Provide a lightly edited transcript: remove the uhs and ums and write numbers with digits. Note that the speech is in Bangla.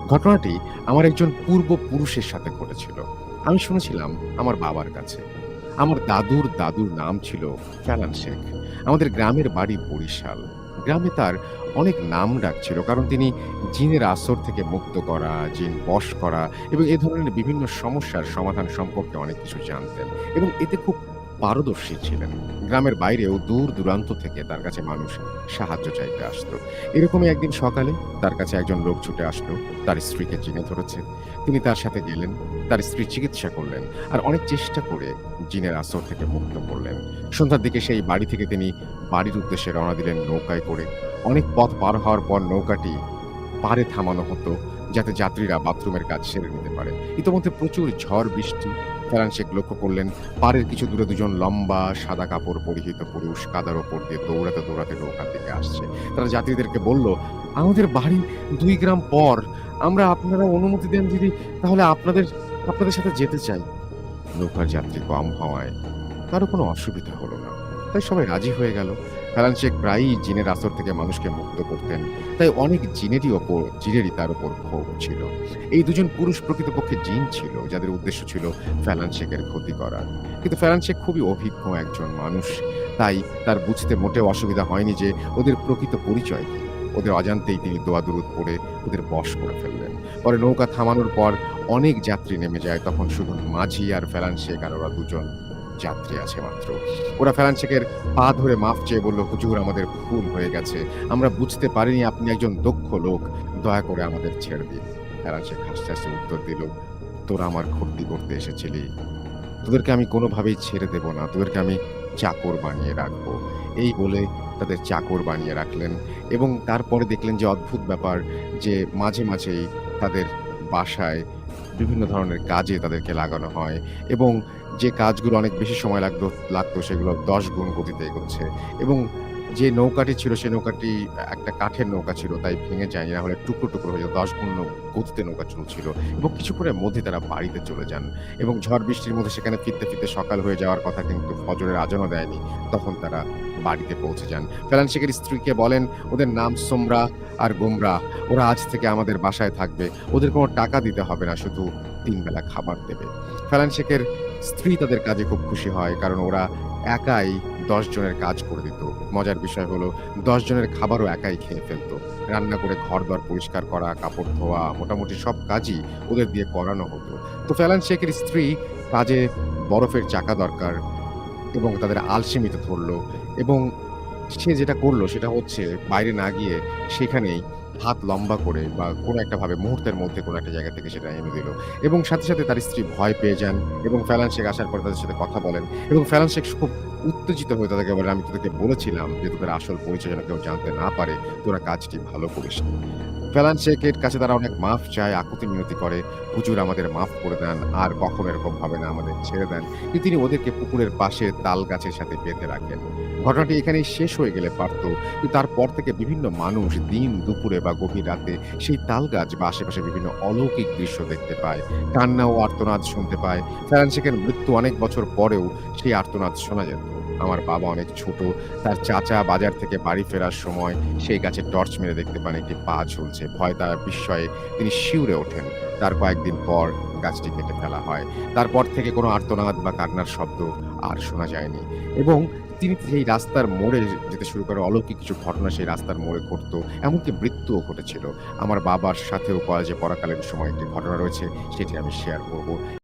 ঘটনাটি আমার একজন পূর্বপুরুষের সাথে ঘটেছিল। আমি শুনেছিলাম আমার বাবার কাছে। আমার দাদুর দাদুর নাম ছিল ফেলান শেখ। আমাদের গ্রামের বাড়ি বরিশাল। গ্রামে তার অনেক নামডাক ছিল কারণ তিনি জিনের আসর থেকে মুক্ত করা, জিন বশ করা এবং এ ধরনের বিভিন্ন সমস্যার সমাধান সম্পর্কে অনেক কিছু জানতেন এবং এতে খুব পারদর্শী ছিলেন। গ্রামের বাইরেও দূর-দূরান্ত থেকে তার কাছে মানুষ সাহায্য চাইতে আসতো। এরকমই একদিন সকালে তার কাছে একজন লোক ছুটে আসলো। তার স্ত্রীকে চিনে ধরেছে। তিনি তার সাথে গেলেন। তার স্ত্রীর চিকিৎসা করলেন। আর অনেক চেষ্টা করে জিনের আসর থেকে মুক্ত করলেন। সন্ধ্যার দিকে সেই বাড়ি থেকে তিনি বাড়ির উদ্দেশ্যে রওনা দিলেন নৌকায় করে। অনেক পথ পার হওয়ার পর নৌকাটি পাড়ে থামানো হতো যাতে যাত্রীরা বাথরুমের কাজ সেরে নিতে পারে। ইতোমধ্যে প্রচুর ঝড় বৃষ্টি। ফেরান শেখ লক্ষ্য করলেন পাড়ের কিছু দূরে দুজন লম্বা সাদা কাপড় পরিহিত পুরুষ কাদার ওপর দিয়ে দৌড়াতে দৌড়াতে নৌকার দিকে আসছে। তারা যাত্রীদেরকে বলল, "আমাদের বাড়ি ২ গ্রাম পর। আপনারা অনুমতি দেন যদি তাহলে আপনাদের সাথে যেতে চাই।" নৌকার যাত্রী কম হওয়ায় কারো কোনো অসুবিধা হলো না। তাই সবাই রাজি হয়ে গেল। হেলাল শেখ প্রায়ই জিনের আসর থেকে মানুষকে মুক্ত করতেন। তাই অনেক জিনেরই তার উপর ক্ষোভ ছিল। এই দুজন পুরুষ প্রকৃতপক্ষে জিন ছিল, যাদের উদ্দেশ্য ছিল ফেলান শেখের ক্ষতি করা। কিন্তু ফেলান শেখ খুবই অভিজ্ঞ একজন মানুষ। তাই তার বুঝতে মোটেও অসুবিধা হয়নি যে ওদের প্রকৃত পরিচয় কি। ওদের অজান্তেই তিনি দোয়া দুরূদ পড়ে ওদের বশ করে ফেললেন। পরে নৌকা থামানোর পর অনেক যাত্রী নেমে যায়। তখন শুধু মাঝি আর ফেলান শেখ আর ওরা দুজন যাত্রী আছে মাত্র। ওরা ফেলান শেখের পা ধরে মাফ চেয়ে বলল, "হুজুর, আমাদের ভুল হয়ে গেছে। আমরা বুঝতে পারিনি আপনি একজন দক্ষ লোক। দয়া করে আমাদের ছেড়ে দিন।" ফেলান শেখ হাসতে, হাসতে উত্তর দিল, "তোরা আমার ক্ষতি করতে এসেছিলি। তোদেরকে আমি কোনোভাবেই ছেড়ে দেব না। তোদেরকে আমি চাকর বানিয়ে রাখবো।" এই বলে তাদের চাকর বানিয়ে রাখলেন এবং তারপরে দেখলেন যে অদ্ভুত ব্যাপার যে মাঝেই তাদের বাসায় বিভিন্ন ধরনের কাজে তাদেরকে লাগানো হয় এবং যে কাজগুলো অনেক বেশি সময় লাগতো সেগুলো ১০ গুণ গতিতে এগোচ্ছে এবং যে নৌকাটি ছিল সে নৌকাটি একটা কাঠের নৌকা ছিল তাই ভেঙে যায়নি। না হলে টুকরো হয়ে যেত। ১০ গুণ গতিতে নৌকা চলছিল এবং কিছুক্ষণের মধ্যেই তারা বাড়িতে চলে যান এবং ঝড় বৃষ্টির মধ্যে সেখানে ফিরতে সকাল হয়ে যাওয়ার কথা কিন্তু ফজরের আজানও দেয়নি। তখন তারা বাড়িতে পৌঁছে যান। ফেলান শেখের স্ত্রীকে বলেন, "ওদের নাম সোমরা আর গোমরা। ওরা আজ থেকে আমাদের বাসায় থাকবে। ওদের কোনো টাকা দিতে হবে না, শুধু ৩ বেলা খাবার দেবে।" ফেলান শেখের স্ত্রী তাদের কাজে খুব খুশি হয় কারণ ওরা একাই ১০ জনের কাজ করে দিত। মজার বিষয় হলো ১০ জনের খাবারও একাই খেয়ে ফেলত। রান্না করে ঘর-দর পরিষ্কার করা, কাপড় ধোয়া, মোটামুটি সব কাজই ওদের দিয়ে করানো হতো। তো ফেলান শেখের স্ত্রী কাজে বরফের চাকা দরকার এবং তাদের আলসেমিতে ধরল এবং সে যেটা করল সেটা হচ্ছে বাইরে না গিয়ে সেখানেই হাত লম্বা করে বা কোনো একটা ভাবে মুহূর্তের মধ্যে কোনো একটা জায়গা থেকে সেটা এনে দিল এবং সাথে তার স্ত্রী ভয় পেয়ে যান এবং ফেলান শেখ আসার পরে তাদের সাথে কথা বলেন এবং ফেলান শেখ খুব উত্তেজিত হয়ে তাদেরকে বলেন, "আমি তোদেরকে বলেছিলাম যে তোদের আসল পরিচয় যেন কেউ জানতে না পারে। তোরা কাজটি ভালো করিসনি।" ফেলান শেখের কাছে তারা অনেক মাফ চায়, আকুতি মিনতি করে, "হুজুর, আমাদের মাফ করে দেন। আর কখনো এরকম হবে না, আমাদের ছেড়ে দেন।" কিন্তু তিনি ওদেরকে পুকুরের পাশে তাল গাছের সাথে বেঁধে রাখেন। ঘটনাটি এখানেই শেষ হয়ে গেলে পারত। কিন্তু তারপর থেকে বিভিন্ন মানুষ দিন দুপুরে বা গভীর রাতে সেই তালগাছ বা আশেপাশে বিভিন্ন অলৌকিক দৃশ্য দেখতে পায়। কান্না ও আর্তনাদ শুনতে পায়। ফেরান শেখের মৃত্যু অনেক বছর পরেও সেই আর্তনাদ শোনা যেত। আমার বাবা অনেক ছোট। তার চাচা বাজার থেকে বাড়ি ফেরার সময় সেই গাছে টর্চ মেরে দেখতে পান একটি পা ঝুলছে। ভয় তার বিস্ময়ে তিনি শিউরে ওঠেন। তার কয়েকদিন পর গাছটি কেটে ফেলা হয়। তারপর থেকে কোনো আর্তনাদ বা কান্নার শব্দ আর শোনা যায়নি এবং তিনি সেই রাস্তার মোড়ে যেতে শুরু করে অলৌকিক কিছু ঘটনা সেই রাস্তার মোড়ে ঘটতো। এমনকি মৃত্যুও ঘটেছিল। আমার বাবার সাথেও কলেজে পড়াকালীন সময় একটি ঘটনা রয়েছে, সেটি আমি শেয়ার করব।